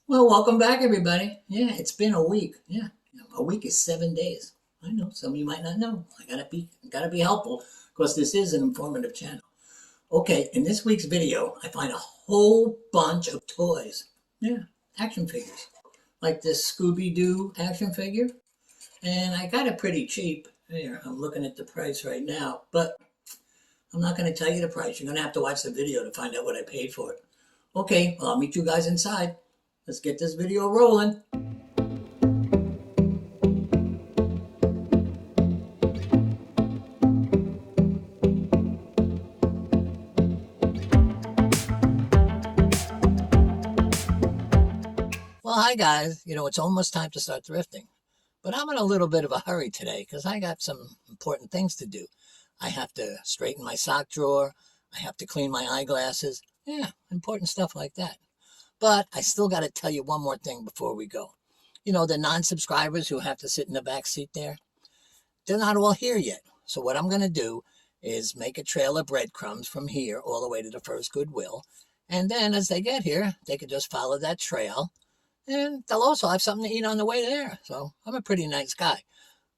Well, welcome back, everybody. Yeah, it's been a week. Yeah, a week is 7 days. I know some of you might not know. I gotta be helpful because this is an informative channel. Okay, in this week's video, I find a whole bunch of toys. Yeah, action figures, like this Scooby Doo action figure, and I got it pretty cheap. Here, I'm looking at the price right now, but I'm not going to tell you the price. You're going to have to watch the video to find out what I paid for it. Okay, well, I'll meet you guys inside. Let's get this video rolling. Well, hi guys. It's almost time to start thrifting, but I'm in a little bit of a hurry today because I got some important things to do. I have to straighten my sock drawer. I have to clean my eyeglasses. Yeah, important stuff like that. But I still got to tell you one more thing before we go. The non-subscribers who have to sit in the back seat there, they're not all here yet. So what I'm going to do is make a trail of breadcrumbs from here all the way to the first Goodwill. And then as they get here, they can just follow that trail and they'll also have something to eat on the way there. So I'm a pretty nice guy.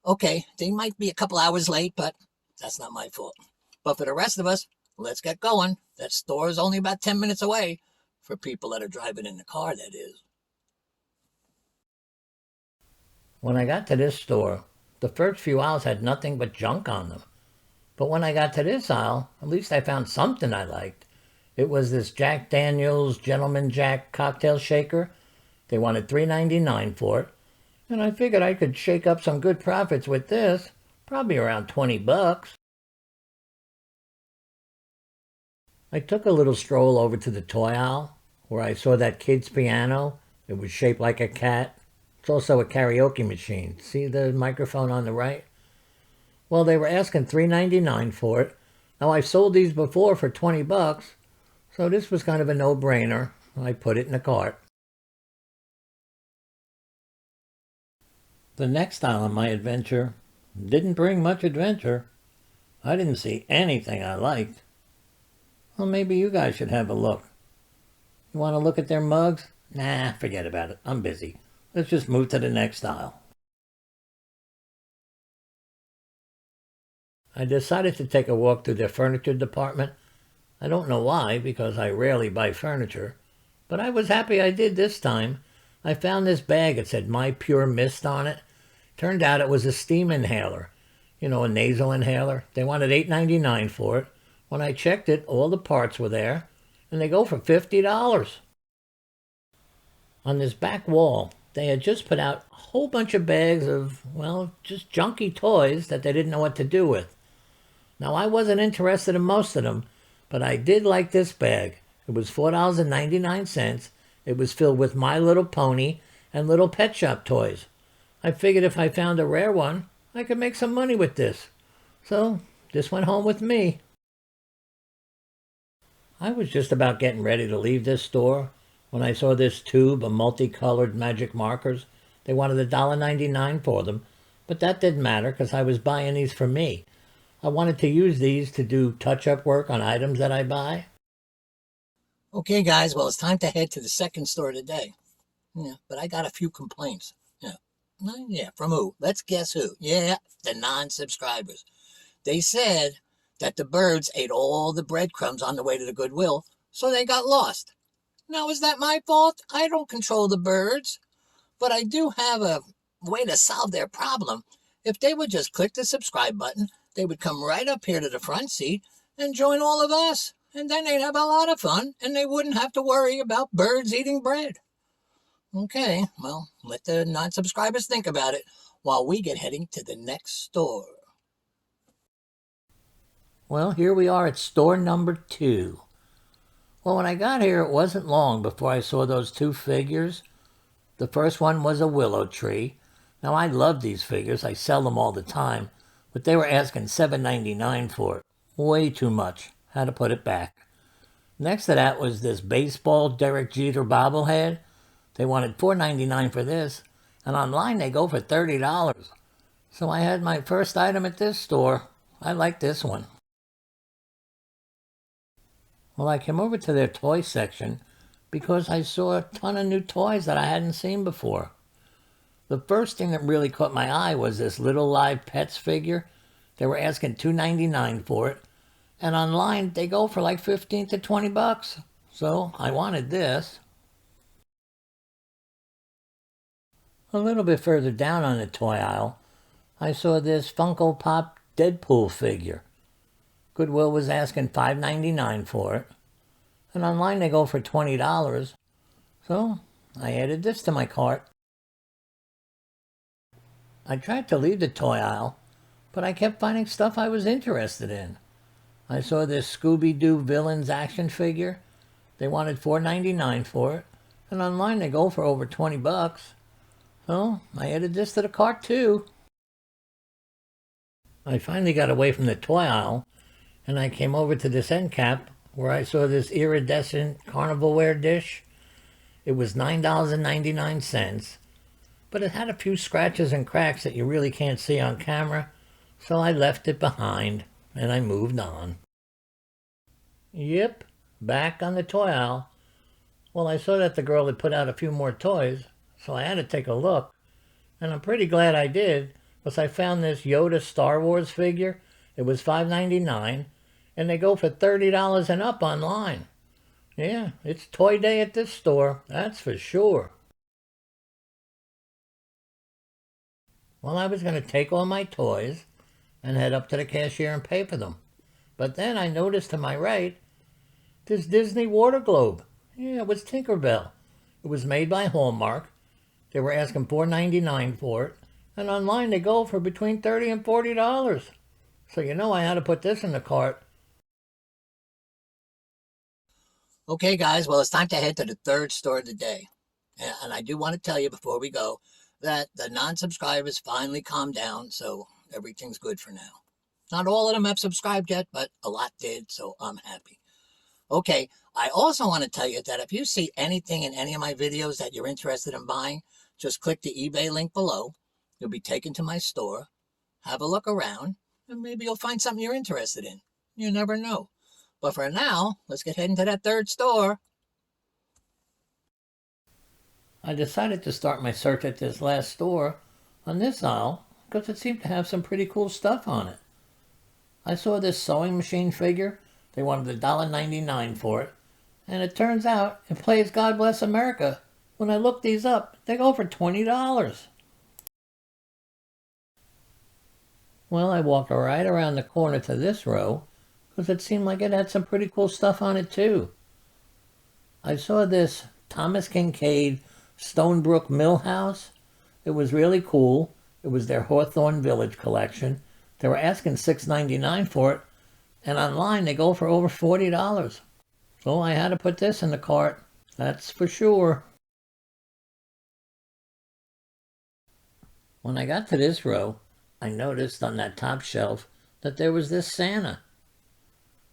Okay, they might be a couple hours late, but that's not my fault. But for the rest of us, let's get going. That store is only about 10 minutes away for people that are driving in the car, that is. When I got to this store, the first few aisles had nothing but junk on them. But when I got to this aisle, at least I found something I liked. It was this Jack Daniels Gentleman Jack cocktail shaker. They wanted $3.99 for it, and I figured I could shake up some good profits with this, probably around 20 bucks. I took a little stroll over to the toy aisle, where I saw that kid's piano. It was shaped like a cat. It's also a karaoke machine. See the microphone on the right? Well, they were asking $3.99 for it. Now, I've sold these before for 20 bucks, so this was kind of a no-brainer. I put it in the cart. The next aisle of my adventure didn't bring much adventure. I didn't see anything I liked. Well, maybe you guys should have a look. You want to look at their mugs? Nah, forget about it. I'm busy. Let's just move to the next aisle. I decided to take a walk through their furniture department. I don't know why, because I rarely buy furniture, but I was happy I did this time. I found this bag that said My Pure Mist on it. Turned out it was a steam inhaler, a nasal inhaler. They wanted $8.99 for it. When I checked it, all the parts were there, and they go for $50. On this back wall, they had just put out a whole bunch of bags of, well, just junky toys that they didn't know what to do with. Now, I wasn't interested in most of them, but I did like this bag. It was $4.99. It was filled with My Little Pony and little pet shop toys. I figured if I found a rare one, I could make some money with this. So, this went home with me. I was just about getting ready to leave this store when I saw this tube of multicolored magic markers. They wanted $1.99 for them, but that didn't matter because I was buying these for me. I wanted to use these to do touch-up work on items that I buy. Okay, guys, well, it's time to head to the second store today. Yeah, but I got a few complaints. Yeah, from who? Let's guess who. Yeah, the non-subscribers. They said that the birds ate all the breadcrumbs on the way to the Goodwill, so they got lost. Now, is that my fault? I don't control the birds, but I do have a way to solve their problem. If they would just click the subscribe button, they would come right up here to the front seat and join all of us. And then they'd have a lot of fun, and they wouldn't have to worry about birds eating bread. Okay, well, let the non-subscribers think about it while we get heading to the next store. Well, here we are at store number 2. Well, when I got here, it wasn't long before I saw those two figures. The first one was a willow tree. Now, I love these figures. I sell them all the time. But they were asking $7.99 for it. Way too much. Had to put it back. Next to that was this baseball Derek Jeter bobblehead. They wanted $4.99 for this. And online they go for $30. So I had my first item at this store. I like this one. Well, I came over to their toy section because I saw a ton of new toys that I hadn't seen before. The first thing that really caught my eye was this little live pets figure. They were asking $2.99 for it, and online they go for like 15 to 20 bucks. So I wanted this. A little bit further down on the toy aisle, I saw this Funko Pop Deadpool figure. Goodwill was asking $5.99 for it, and online they go for $20. So I added this to my cart. I tried to leave the toy aisle, but I kept finding stuff I was interested in. I saw this Scooby-Doo Villains action figure. They wanted $4.99 for it, and online they go for over 20 bucks. So I added this to the cart too. I finally got away from the toy aisle, and I came over to this end cap where I saw this iridescent carnivalware dish. It was $9.99, but it had a few scratches and cracks that you really can't see on camera, so I left it behind and I moved on. Yep, back on the toy aisle. Well, I saw that the girl had put out a few more toys, so I had to take a look, and I'm pretty glad I did, because I found this Yoda Star Wars figure. It was $5.99, and they go for $30 and up online. Yeah, it's toy day at this store, that's for sure. Well, I was going to take all my toys and head up to the cashier and pay for them. But then I noticed to my right, this Disney water globe. Yeah, it was Tinkerbell. It was made by Hallmark. They were asking $4.99 for it, and online they go for between $30 and $40. So I had to put this in the cart. Okay, guys, well, it's time to head to the third store of the day. And I do want to tell you before we go that the non-subscribers finally calmed down, so everything's good for now. Not all of them have subscribed yet, but a lot did, so I'm happy. Okay, I also want to tell you that if you see anything in any of my videos that you're interested in buying, just click the eBay link below. You'll be taken to my store. Have a look around, and maybe you'll find something you're interested in. You never know. But for now, let's get heading to that third store. I decided to start my search at this last store on this aisle because it seemed to have some pretty cool stuff on it. I saw this sewing machine figure. They wanted $1.99 for it, and it turns out it plays God Bless America. When I looked these up, they go for $20. Well, I walked right around the corner to this row because it seemed like it had some pretty cool stuff on it too. I saw this Thomas Kincaid Stonebrook Mill House. It was really cool. It was their Hawthorne Village collection. They were asking $6.99 for it, and online they go for over $40. So I had to put this in the cart, that's for sure. When I got to this row, I noticed on that top shelf that there was this Santa.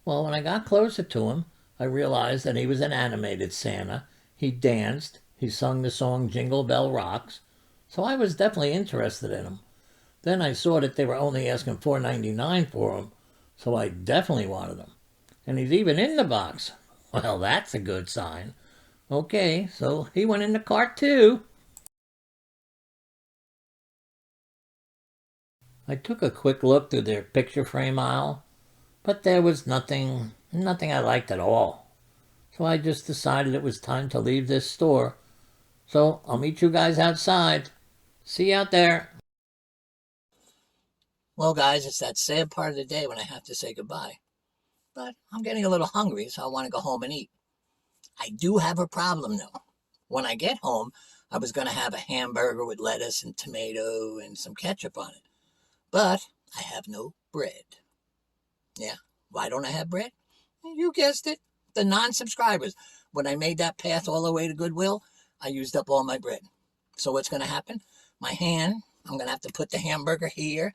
Well, when I got closer to him, I realized that he was an animated Santa. He danced, he sung the song Jingle Bell Rocks, so I was definitely interested in him. Then I saw that they were only asking $4.99 for him, so I definitely wanted him. And he's even in the box. Well, that's a good sign. Okay, so he went in the cart too. I took a quick look through their picture frame aisle, but there was nothing I liked at all. So I just decided it was time to leave this store. So I'll meet you guys outside. See you out there. Well, guys, it's that sad part of the day when I have to say goodbye. But I'm getting a little hungry, so I want to go home and eat. I do have a problem, though. When I get home, I was going to have a hamburger with lettuce and tomato and some ketchup on it. But I have no bread. Yeah, why don't I have bread? You guessed it, the non-subscribers. When I made that path all the way to Goodwill, I used up all my bread. So what's going to happen? I'm going to have to put the hamburger here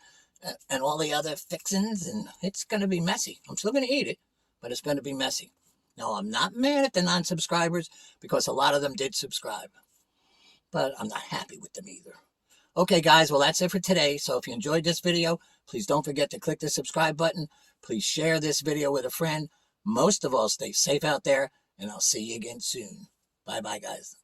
and all the other fixings, and it's going to be messy. I'm still going to eat it, but it's going to be messy. Now, I'm not mad at the non-subscribers because a lot of them did subscribe, but I'm not happy with them either. Okay, guys, well, that's it for today. So if you enjoyed this video, please don't forget to click the subscribe button. Please share this video with a friend. Most of all, stay safe out there, and I'll see you again soon. Bye-bye, guys.